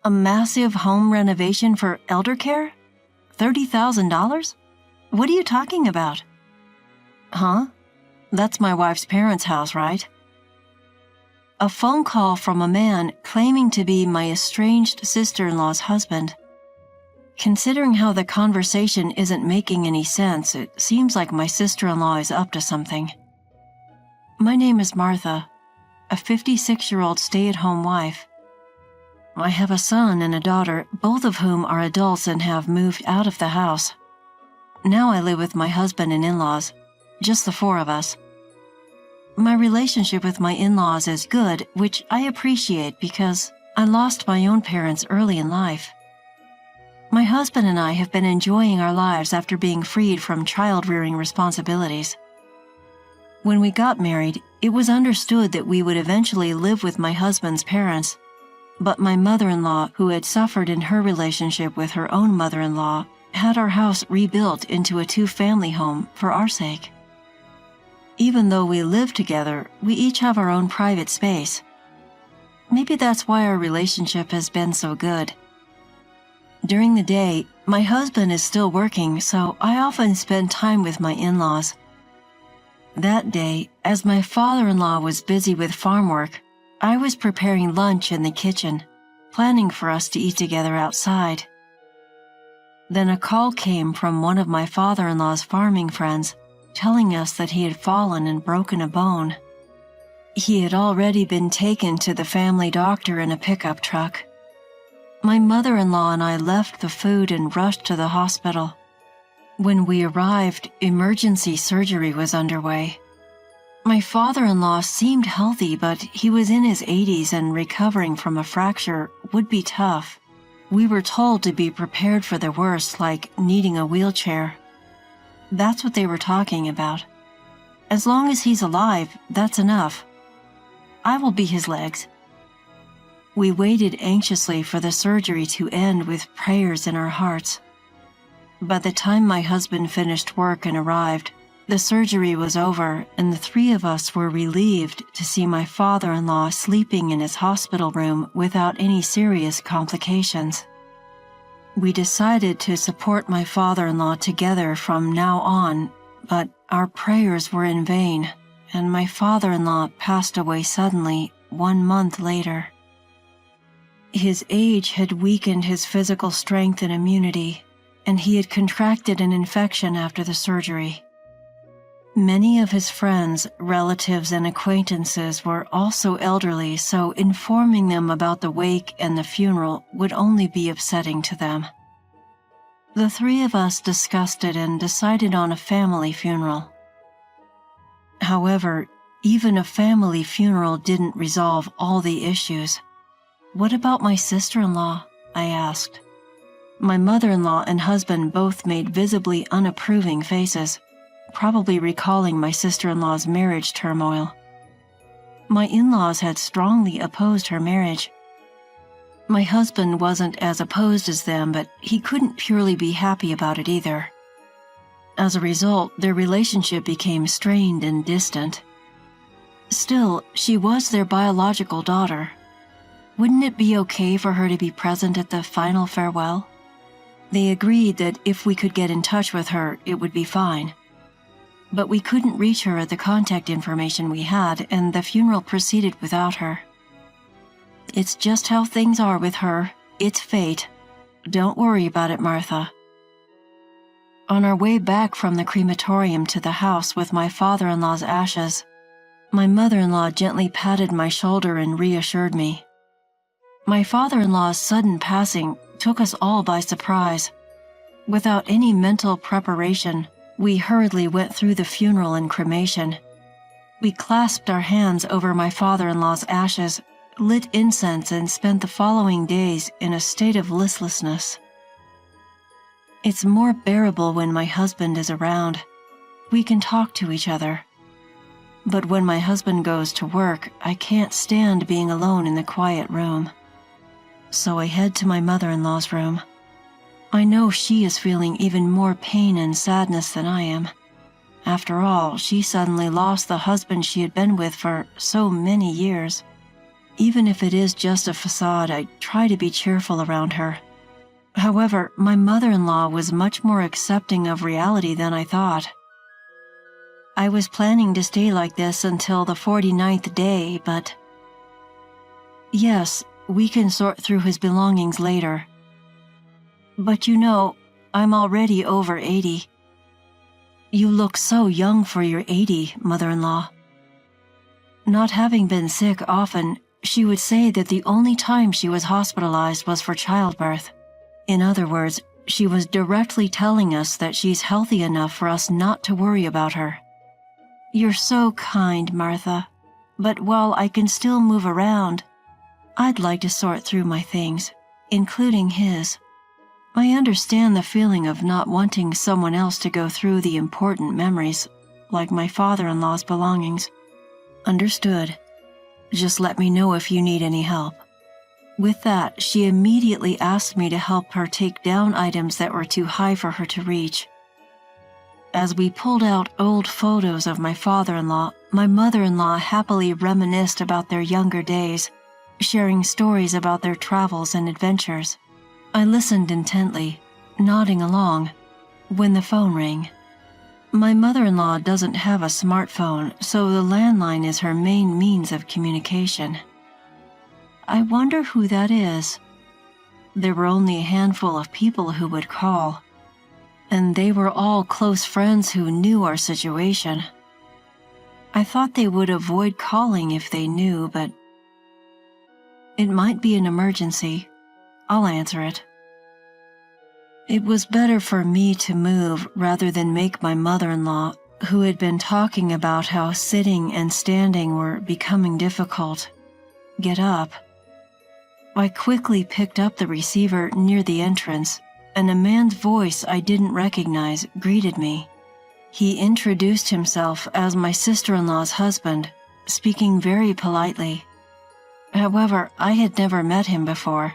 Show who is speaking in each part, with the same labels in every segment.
Speaker 1: A massive home renovation for elder care? $30,000? What are you talking about? Huh? That's my wife's parents' house, right? A phone call from a man claiming to be my estranged sister-in-law's husband. Considering how the conversation isn't making any sense, it seems like my sister-in-law is up to something. My name is Martha, a 56-year-old stay-at-home wife. I have a son and a daughter, both of whom are adults and have moved out of the house. Now I live with my husband and in-laws, just the four of us. My relationship with my in-laws is good, which I appreciate because I lost my own parents early in life. My husband and I have been enjoying our lives after being freed from child-rearing responsibilities. When we got married, it was understood that we would eventually live with my husband's parents, but my mother-in-law, who had suffered in her relationship with her own mother-in-law, had our house rebuilt into a two-family home for our sake. Even though we live together, we each have our own private space. Maybe that's why our relationship has been so good. During the day, my husband is still working, so I often spend time with my in-laws. That day, as my father-in-law was busy with farm work, I was preparing lunch in the kitchen, planning for us to eat together outside. Then a call came from one of my father-in-law's farming friends, telling us that he had fallen and broken a bone. He had already been taken to the family doctor in a pickup truck. My mother-in-law and I left the food and rushed to the hospital. When we arrived, emergency surgery was underway. My father-in-law seemed healthy, but he was in his 80s and recovering from a fracture would be tough. We were told to be prepared for the worst, like needing a wheelchair. That's what they were talking about. As long as he's alive, that's enough. I will be his legs. We waited anxiously for the surgery to end with prayers in our hearts. By the time my husband finished work and arrived, the surgery was over, and the three of us were relieved to see my father-in-law sleeping in his hospital room without any serious complications. We decided to support my father-in-law together from now on, but our prayers were in vain, and my father-in-law passed away suddenly 1 month later. His age had weakened his physical strength and immunity, and he had contracted an infection after the surgery. Many of his friends, relatives, and acquaintances were also elderly, so informing them about the wake and the funeral would only be upsetting to them. The three of us discussed it and decided on a family funeral. However, even a family funeral didn't resolve all the issues. "What about my sister-in-law?" I asked. My mother-in-law and husband both made visibly unapproving faces, probably recalling my sister-in-law's marriage turmoil. My in-laws had strongly opposed her marriage. My husband wasn't as opposed as them, but he couldn't purely be happy about it either. As a result, their relationship became strained and distant. Still, she was their biological daughter. Wouldn't it be okay for her to be present at the final farewell? They agreed that if we could get in touch with her, it would be fine. But we couldn't reach her at the contact information we had, and the funeral proceeded without her. It's just how things are with her. It's fate. Don't worry about it, Martha. On our way back from the crematorium to the house with my father-in-law's ashes, my mother-in-law gently patted my shoulder and reassured me. My father-in-law's sudden passing took us all by surprise. Without any mental preparation, we hurriedly went through the funeral and cremation. We clasped our hands over my father-in-law's ashes, lit incense, and spent the following days in a state of listlessness. It's more bearable when my husband is around. We can talk to each other. But when my husband goes to work, I can't stand being alone in the quiet room. So I head to my mother-in-law's room. I know she is feeling even more pain and sadness than I am. After all, she suddenly lost the husband she had been with for so many years. Even if it is just a facade, I try to be cheerful around her. However, my mother-in-law was much more accepting of reality than I thought. I was planning to stay like this until the 49th day, but... Yes, we can sort through his belongings later. But you know, I'm already over 80. You look so young for your 80, mother-in-law. Not having been sick often, she would say that the only time she was hospitalized was for childbirth. In other words, she was directly telling us that she's healthy enough for us not to worry about her. You're so kind, Martha, but while I can still move around, I'd like to sort through my things, including his. I understand the feeling of not wanting someone else to go through the important memories, like my father-in-law's belongings. Understood. Just let me know if you need any help. With that, she immediately asked me to help her take down items that were too high for her to reach. As we pulled out old photos of my father-in-law, my mother-in-law happily reminisced about their younger days, sharing stories about their travels and adventures. I listened intently, nodding along, when the phone rang. My mother-in-law doesn't have a smartphone, so the landline is her main means of communication. I wonder who that is. There were only a handful of people who would call, and they were all close friends who knew our situation. I thought they would avoid calling if they knew, but it might be an emergency. I'll answer it. It was better for me to move rather than make my mother-in-law, who had been talking about how sitting and standing were becoming difficult, get up. I quickly picked up the receiver near the entrance, and a man's voice I didn't recognize greeted me. He introduced himself as my sister-in-law's husband, speaking very politely. However, I had never met him before.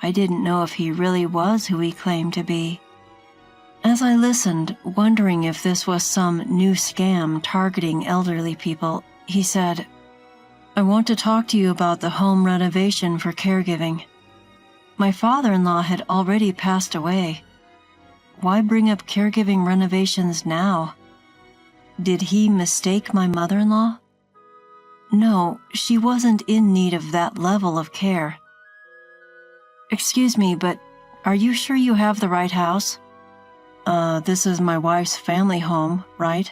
Speaker 1: I didn't know if he really was who he claimed to be. As I listened, wondering if this was some new scam targeting elderly people, he said, "I want to talk to you about the home renovation for caregiving. My father-in-law had already passed away. Why bring up caregiving renovations now? Did he mistake my mother-in-law? No, she wasn't in need of that level of care. Excuse me, but are you sure you have the right house? This is my wife's family home, right?"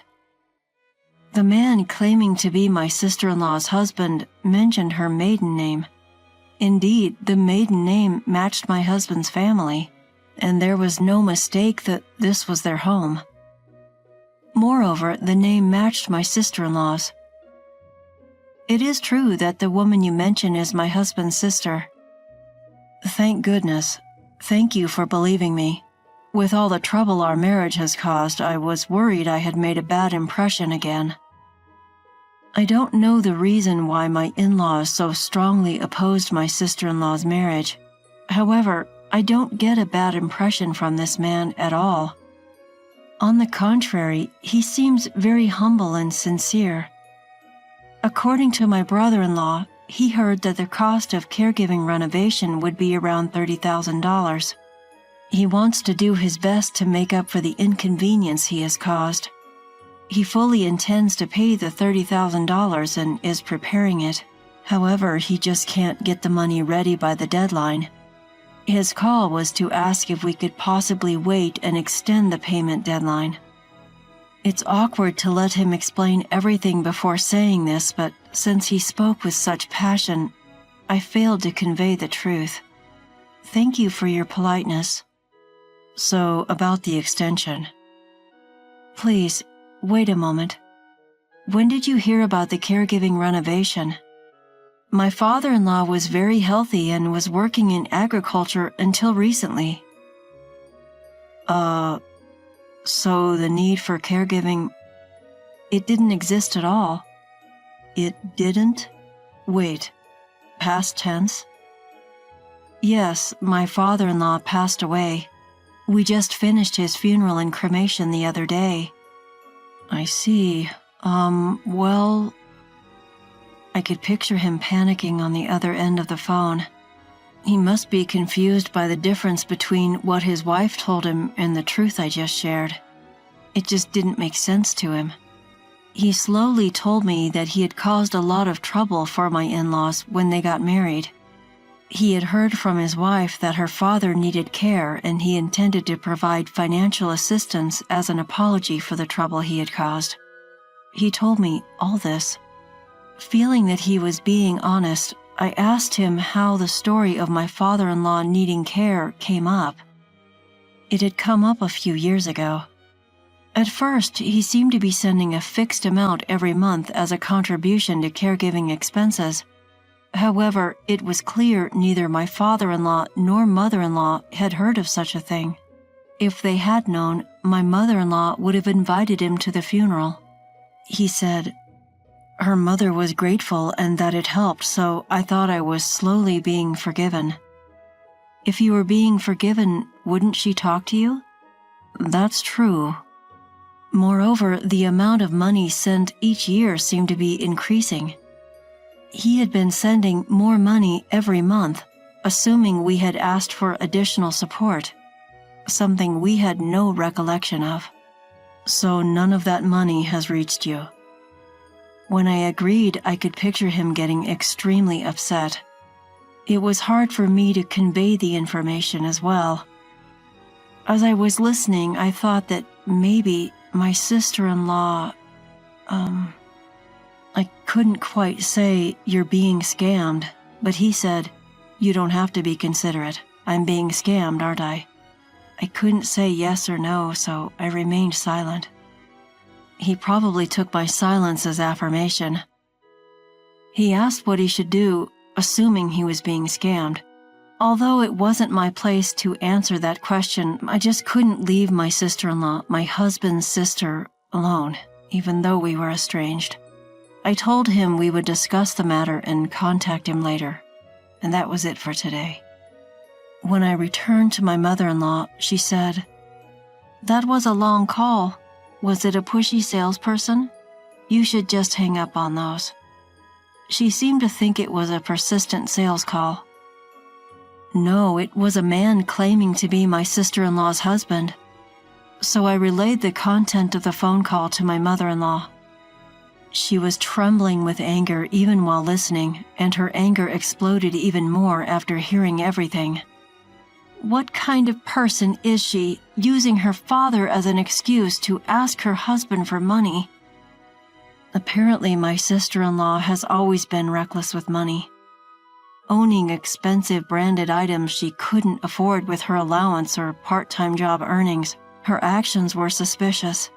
Speaker 1: The man claiming to be my sister-in-law's husband mentioned her maiden name. Indeed, the maiden name matched my husband's family, and there was no mistake that this was their home. Moreover, the name matched my sister-in-law's. It is true that the woman you mention is my husband's sister. Thank goodness. Thank you for believing me. With all the trouble our marriage has caused, I was worried I had made a bad impression again. I don't know the reason why my in-laws so strongly opposed my sister-in-law's marriage. However, I don't get a bad impression from this man at all. On the contrary, he seems very humble and sincere. According to my brother-in-law, he heard that the cost of caregiving renovation would be around $30,000. He wants to do his best to make up for the inconvenience he has caused. He fully intends to pay the $30,000 and is preparing it. However, he just can't get the money ready by the deadline. His call was to ask if we could possibly wait and extend the payment deadline. It's awkward to let him explain everything before saying this, but since he spoke with such passion, I failed to convey the truth. Thank you for your politeness. So, about the extension. Please, wait a moment. When did you hear about the caregiving renovation? My father-in-law was very healthy and was working in agriculture until recently. So the need for caregiving, it didn't exist at all. It didn't? Wait, past tense? Yes, my father-in-law passed away. We just finished his funeral and cremation the other day. I see. Well... I could picture him panicking on the other end of the phone. He must be confused by the difference between what his wife told him and the truth I just shared. It just didn't make sense to him. He slowly told me that he had caused a lot of trouble for my in-laws when they got married. He had heard from his wife that her father needed care and he intended to provide financial assistance as an apology for the trouble he had caused. He told me all this. Feeling that he was being honest, I asked him how the story of my father-in-law needing care came up. It had come up a few years ago. At first, he seemed to be sending a fixed amount every month as a contribution to caregiving expenses. However, it was clear neither my father-in-law nor mother-in-law had heard of such a thing. If they had known, my mother-in-law would have invited him to the funeral. He said, her mother was grateful and that it helped, so I thought I was slowly being forgiven. If you were being forgiven, wouldn't she talk to you? That's true. Moreover, the amount of money sent each year seemed to be increasing. He had been sending more money every month, assuming we had asked for additional support, something we had no recollection of. So none of that money has reached you. When I agreed, I could picture him getting extremely upset. It was hard for me to convey the information as well. As I was listening, I thought that maybe my sister-in-law, I couldn't quite say you're being scammed, but he said, you don't have to be considerate. I'm being scammed, aren't I? I couldn't say yes or no, so I remained silent. He probably took my silence as affirmation. He asked what he should do, assuming he was being scammed. Although it wasn't my place to answer that question, I just couldn't leave my sister-in-law, my husband's sister, alone, even though we were estranged. I told him we would discuss the matter and contact him later, and that was it for today. When I returned to my mother-in-law, she said, "That was a long call. Was it a pushy salesperson? You should just hang up on those." She seemed to think it was a persistent sales call. No, it was a man claiming to be my sister-in-law's husband. So I relayed the content of the phone call to my mother-in-law. She was trembling with anger even while listening, and her anger exploded even more after hearing everything. What kind of person is she, using her father as an excuse to ask her husband for money? Apparently, my sister-in-law has always been reckless with money. Owning expensive branded items she couldn't afford with her allowance or part-time job earnings, her actions were suspicious.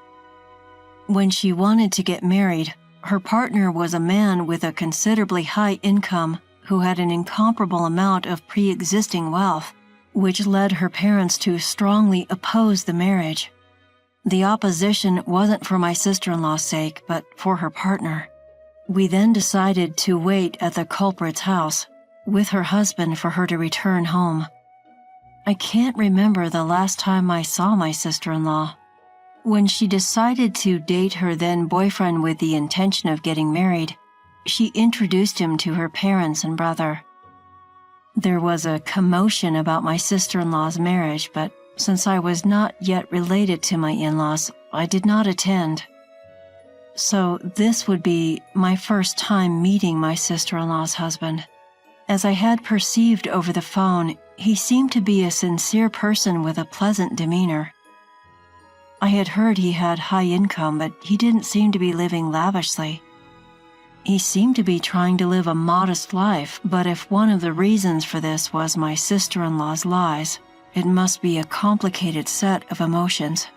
Speaker 1: When she wanted to get married, her partner was a man with a considerably high income who had an incomparable amount of pre-existing wealth, which led her parents to strongly oppose the marriage. The opposition wasn't for my sister-in-law's sake, but for her partner. We then decided to wait at the culprit's house with her husband for her to return home. I can't remember the last time I saw my sister-in-law. When she decided to date her then boyfriend with the intention of getting married, she introduced him to her parents and brother. There was a commotion about my sister-in-law's marriage, but since I was not yet related to my in-laws, I did not attend. So this would be my first time meeting my sister-in-law's husband. As I had perceived over the phone, he seemed to be a sincere person with a pleasant demeanor. I had heard he had high income, but he didn't seem to be living lavishly. He seemed to be trying to live a modest life, but if one of the reasons for this was my sister-in-law's lies, it must be a complicated set of emotions.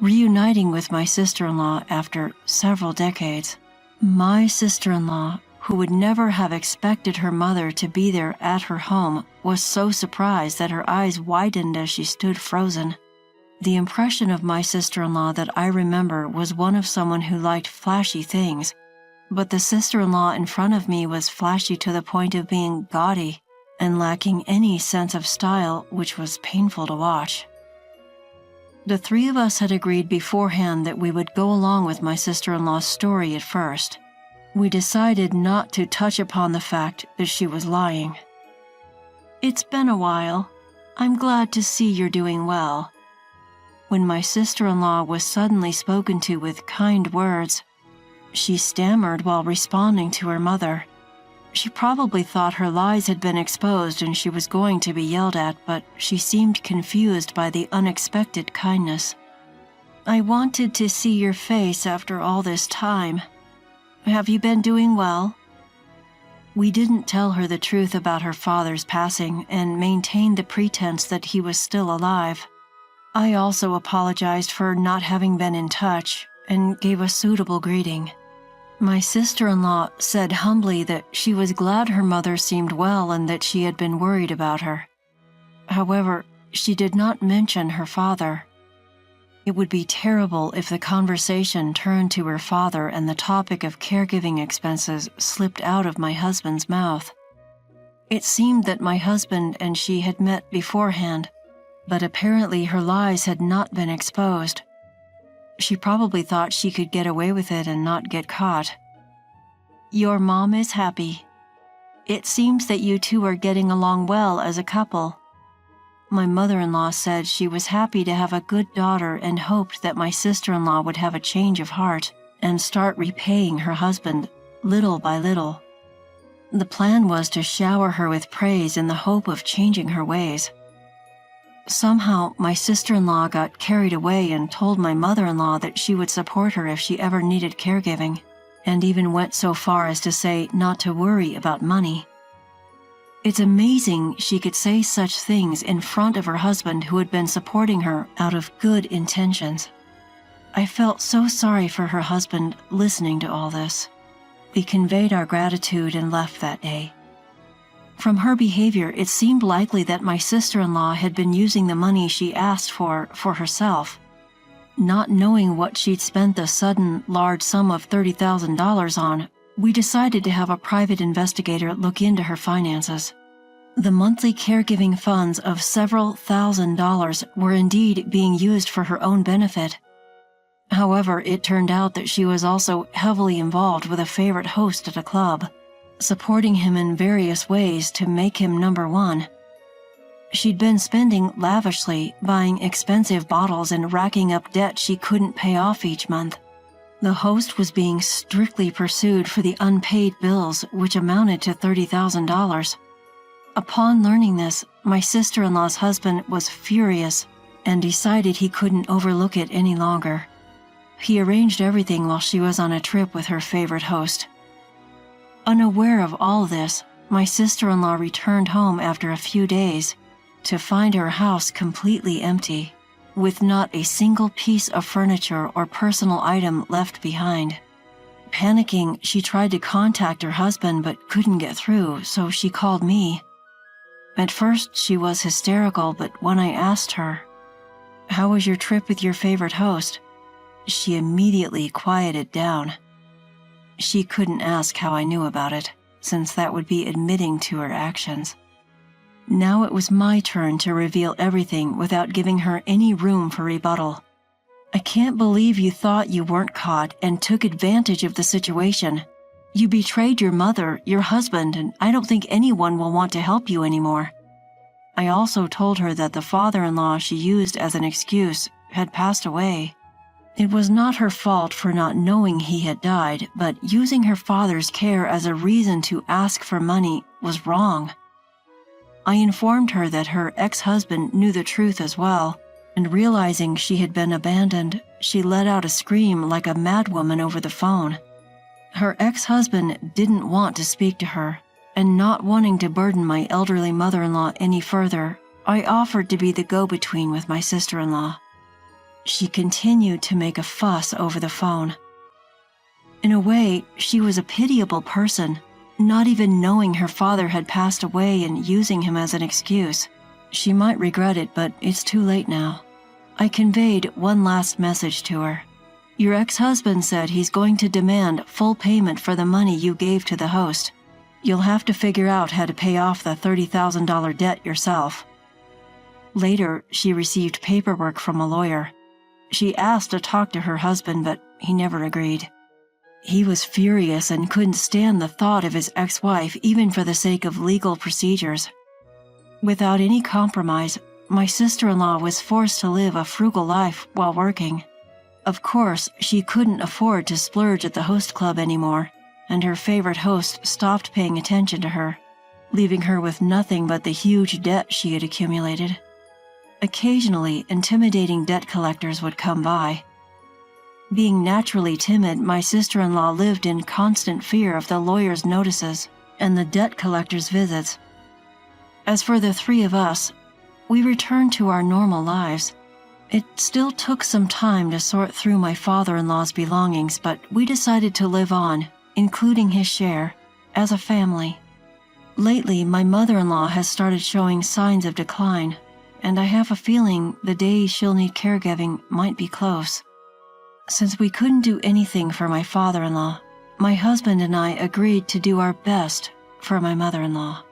Speaker 1: Reuniting with my sister-in-law after several decades, my sister-in-law, who would never have expected her mother to be there at her home, was so surprised that her eyes widened as she stood frozen. The impression of my sister-in-law that I remember was one of someone who liked flashy things, but the sister-in-law in front of me was flashy to the point of being gaudy and lacking any sense of style, which was painful to watch. The three of us had agreed beforehand that we would go along with my sister-in-law's story at first. We decided not to touch upon the fact that she was lying. "It's been a while. I'm glad to see you're doing well." When my sister-in-law was suddenly spoken to with kind words, she stammered while responding to her mother. She probably thought her lies had been exposed and she was going to be yelled at, but she seemed confused by the unexpected kindness. "I wanted to see your face after all this time. Have you been doing well?" We didn't tell her the truth about her father's passing and maintained the pretense that he was still alive. I also apologized for not having been in touch and gave a suitable greeting. My sister-in-law said humbly that she was glad her mother seemed well and that she had been worried about her. However, she did not mention her father. It would be terrible if the conversation turned to her father and the topic of caregiving expenses slipped out of my husband's mouth. It seemed that my husband and she had met beforehand, but apparently her lies had not been exposed. She probably thought she could get away with it and not get caught. "Your mom is happy. It seems that you two are getting along well as a couple." My mother-in-law said she was happy to have a good daughter and hoped that my sister-in-law would have a change of heart and start repaying her husband little by little. The plan was to shower her with praise in the hope of changing her ways. Somehow, my sister-in-law got carried away and told my mother-in-law that she would support her if she ever needed caregiving, and even went so far as to say not to worry about money. It's amazing she could say such things in front of her husband who had been supporting her out of good intentions. I felt so sorry for her husband listening to all this. We conveyed our gratitude and left that day. From her behavior, it seemed likely that my sister-in-law had been using the money she asked for herself. Not knowing what she'd spent the sudden, large sum of $30,000 on, we decided to have a private investigator look into her finances. The monthly caregiving funds of several $1,000s were indeed being used for her own benefit. However, it turned out that she was also heavily involved with a favorite host at a club, supporting him in various ways to make him number one. She'd been spending lavishly, buying expensive bottles and racking up debt she couldn't pay off each month. The host was being strictly pursued for the unpaid bills, which amounted to $30,000. Upon learning this, my sister-in-law's husband was furious and decided he couldn't overlook it any longer. He arranged everything while she was on a trip with her favorite host. Unaware of all this, my sister-in-law returned home after a few days to find her house completely empty, with not a single piece of furniture or personal item left behind. Panicking, she tried to contact her husband but couldn't get through, so she called me. At first, she was hysterical, but when I asked her, "How was your trip with your favorite host?" she immediately quieted down. She couldn't ask how I knew about it, since that would be admitting to her actions. Now it was my turn to reveal everything without giving her any room for rebuttal. "I can't believe you thought you weren't caught and took advantage of the situation. You betrayed your mother, your husband, and I don't think anyone will want to help you anymore." I also told her that the father-in-law she used as an excuse had passed away. It was not her fault for not knowing he had died, but using her father's care as a reason to ask for money was wrong. I informed her that her ex-husband knew the truth as well, and realizing she had been abandoned, she let out a scream like a madwoman over the phone. Her ex-husband didn't want to speak to her, and not wanting to burden my elderly mother-in-law any further, I offered to be the go-between with my sister-in-law. She continued to make a fuss over the phone. In a way, she was a pitiable person, not even knowing her father had passed away and using him as an excuse. She might regret it, but it's too late now. I conveyed one last message to her. "Your ex-husband said he's going to demand full payment for the money you gave to the host. You'll have to figure out how to pay off the $30,000 debt yourself." Later, she received paperwork from a lawyer. She asked to talk to her husband, but he never agreed. He was furious and couldn't stand the thought of his ex-wife even for the sake of legal procedures. Without any compromise, my sister-in-law was forced to live a frugal life while working. Of course, she couldn't afford to splurge at the host club anymore, and her favorite host stopped paying attention to her, leaving her with nothing but the huge debt she had accumulated. Occasionally, intimidating debt collectors would come by. Being naturally timid, my sister-in-law lived in constant fear of the lawyer's notices and the debt collector's visits. As for the three of us, we returned to our normal lives. It still took some time to sort through my father-in-law's belongings, but we decided to live on, including his share, as a family. Lately, my mother-in-law has started showing signs of decline, and I have a feeling the day she'll need caregiving might be close. Since we couldn't do anything for my father-in-law, my husband and I agreed to do our best for my mother-in-law.